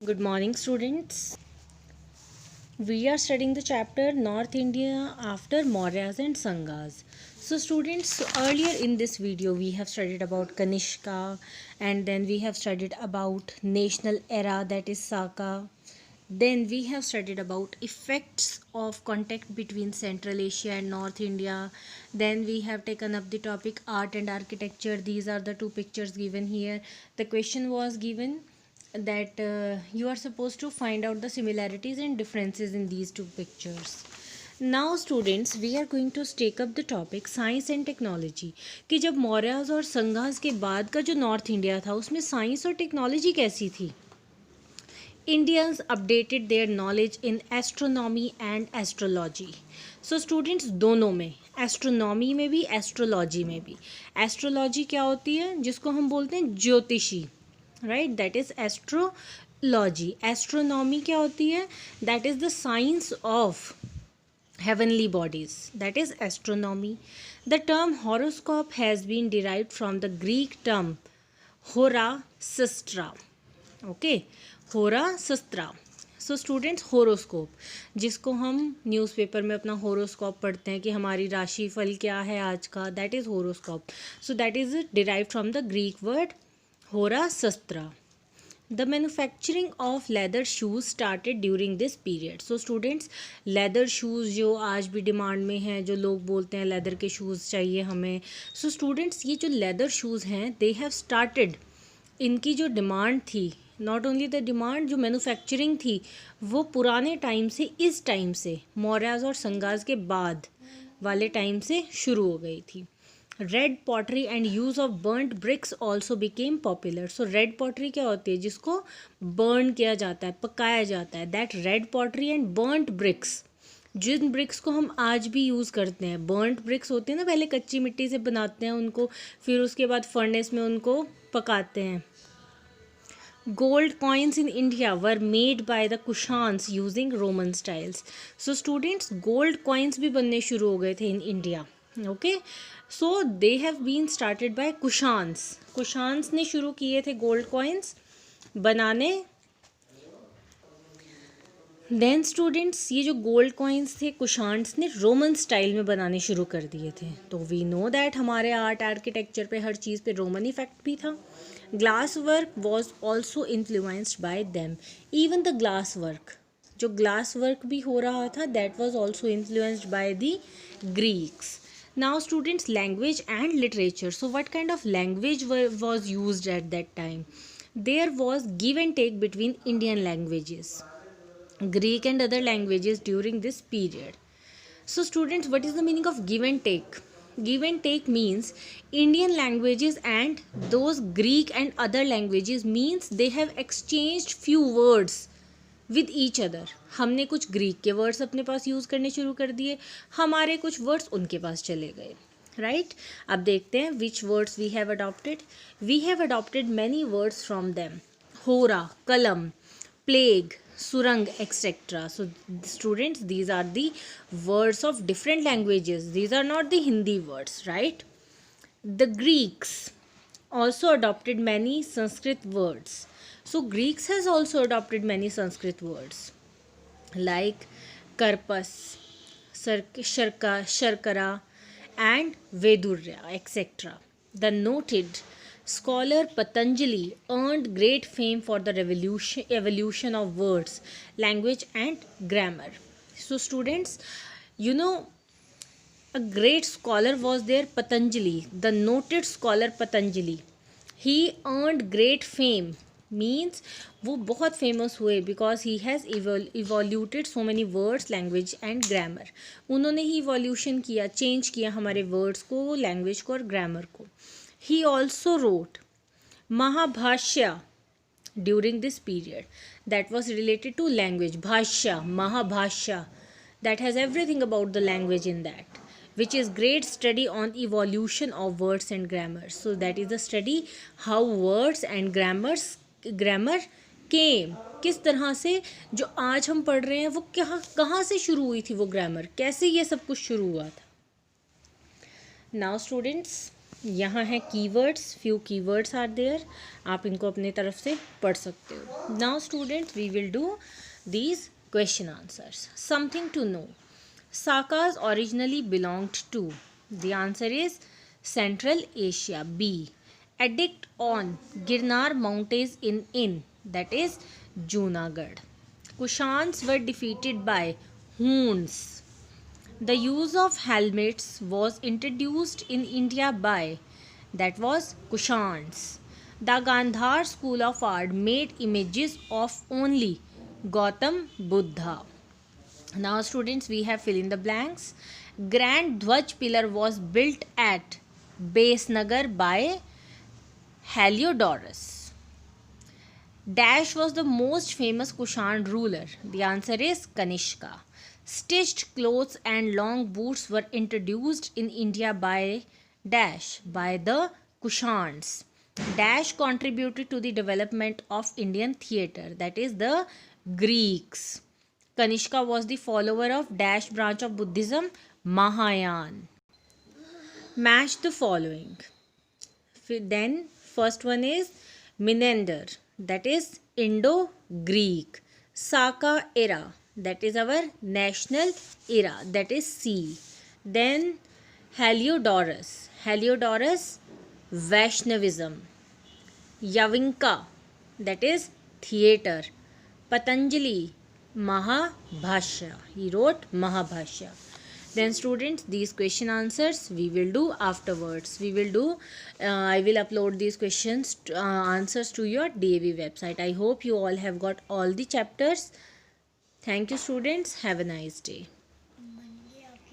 Good morning, students. We are studying the chapter North India after Mauryas and Sanghas. So, students, earlier in this video, we have studied about Kanishka, and then we have studied about national era, that is Saka. Then we have studied about effects of contact between Central Asia and North India. Then we have taken up the topic art and architecture. These are the two pictures given here. The question was given that you are supposed to find out the similarities and differences in these two pictures. Now students, we are going to take up the topic science and technology कि जब Mauryas और संघास के बाद का जो north India था उसमें science और टेक्नोलॉजी कैसी थी. Indians updated their knowledge in astronomy and astrology. So students, दोनों में, एस्ट्रोनॉमी में भी एस्ट्रोलॉजी में भी. एस्ट्रोलॉजी क्या होती है, जिसको हम बोलते हैं ज्योतिषी, right, that is astrology. Astronomy क्या होती है, that is the science of heavenly bodies, that is astronomy. The term horoscope has been derived from the Greek term horasastra. Okay, horasastra. So students, horoscope, जिसको हम newspaper में अपना horoscope पढ़ते हैं कि हमारी राशि फल क्या है आज का, that is horoscope. So that is derive from the Greek word horasastra. The manufacturing of leather shoes started during this period. So students, leather shoes जो आज भी डिमांड में हैं, जो लोग बोलते हैं लेदर के शूज़ चाहिए हमें. So students, ये जो लेदर शूज़ हैं, they have started, इनकी जो डिमांड थी, नॉट ओनली द डिमांड, जो मैन्युफैक्चरिंग थी वो पुराने टाइम से, इस टाइम से, मौर्याज और संगाज के बाद वाले टाइम से शुरू हो गई थी. Red pottery and use of burned bricks also became popular. So red pottery क्या होती है, जिसको बर्न किया जाता है, पकाया जाता है, that red pottery and burned bricks, जिन ब्रिक्स को हम आज भी यूज़ करते हैं. बर्नड ब्रिक्स होते हैं ना, पहले कच्ची मिट्टी से बनाते हैं उनको, फिर उसके बाद फर्नेस में उनको पकाते हैं. Gold coins in India were made by the Kushans using Roman styles. So students, gold coins भी बनने शुरू हो गए थे in India. Okay, so they have been started by Kushans. Kushans ने शुरू किए थे gold coins बनाने. देन स्टूडेंट्स, ये जो गोल्ड कॉइन्स थे कुशान्स ने रोमन स्टाइल में बनाने शुरू कर दिए थे. तो वी नो दैट हमारे आर्ट आर्किटेक्चर पे, हर चीज़ पे रोमन इफेक्ट भी था. Glass work was also influenced by them. Even the glass work, जो ग्लास वर्क भी हो रहा था, that was also influenced by the Greeks. Now students, language and literature. So what kind of language was used at that time. There was give and take between Indian languages, Greek and other languages during this period. So students, what is the meaning of give and take? Give and take means Indian languages and those Greek and other languages means they have exchanged few words with each other. हमने कुछ Greek के words अपने पास use करने शुरू कर दिए, हमारे कुछ वर्ड्स उनके पास चले गए, राइट. अब देखते हैं which words we have adopted. We have adopted many words from them. होरा, कलम, plague, surang, etc. So students, these are the words of different languages. These are not the Hindi words, right? The Greeks also adopted many Sanskrit words. So Greeks has also adopted many Sanskrit words like karpas, sharkara and vedurya, etc. The noted scholar Patanjali earned great fame for the evolution of words, language and grammar. So students, you know, a great scholar was there, Patanjali, the noted scholar Patanjali. He earned great fame means वो बहुत famous हुए because he has evoluted so many words, language and grammar. उन्होंने ही evolution किया, change किया हमारे words को, language को और ग्रामर को. He also wrote Mahabhashya during this period that was related to language. Bhashya, Mahabhashya, that has everything about the language in that, which is great study on evolution of words and grammar. So that is the study how words and grammar came. किस तरह से जो आज हम पढ़ रहे हैं वो कहाँ से शुरू हुई थी वो ग्रामर, कैसे ये सब कुछ शुरू हुआ था. Now students, यहाँ है keywords, few keywords are there, आप इनको अपने तरफ से पढ़ सकते हो. Now students we will do these question answers. Something to know. Sakas originally belonged to. The answer is Central Asia. B. Edict on Girnar Mountains in that is Junagadh. Kushans were defeated by Huns. The use of helmets was introduced in India by, that was Kushans. The Gandhar school of art made images of only Gautam Buddha. Now students we have fill in the blanks. Grand Dhwaj pillar was built at Besnagar by Heliodorus. Dash was the most famous Kushan ruler. The answer is Kanishka. Stitched clothes and long boots were introduced in India by Dash, by the Kushans. Dash contributed to the development of Indian theatre, that is the Greeks. Kanishka was the follower of Dash branch of Buddhism, Mahayana. Match the following. Then first one is Menander, that is Indo-Greek. Saka era, that is our national era, that is C. Then Heliodorus, Vaishnavism. Yavinka, that is theatre. Patanjali, Mahabhashya, he wrote Mahabhashya. Then students these question answers we will do afterwards. We will do I will upload these questions answers to your DAV website. I hope you all have got all the chapters. Thank you students, have a nice day.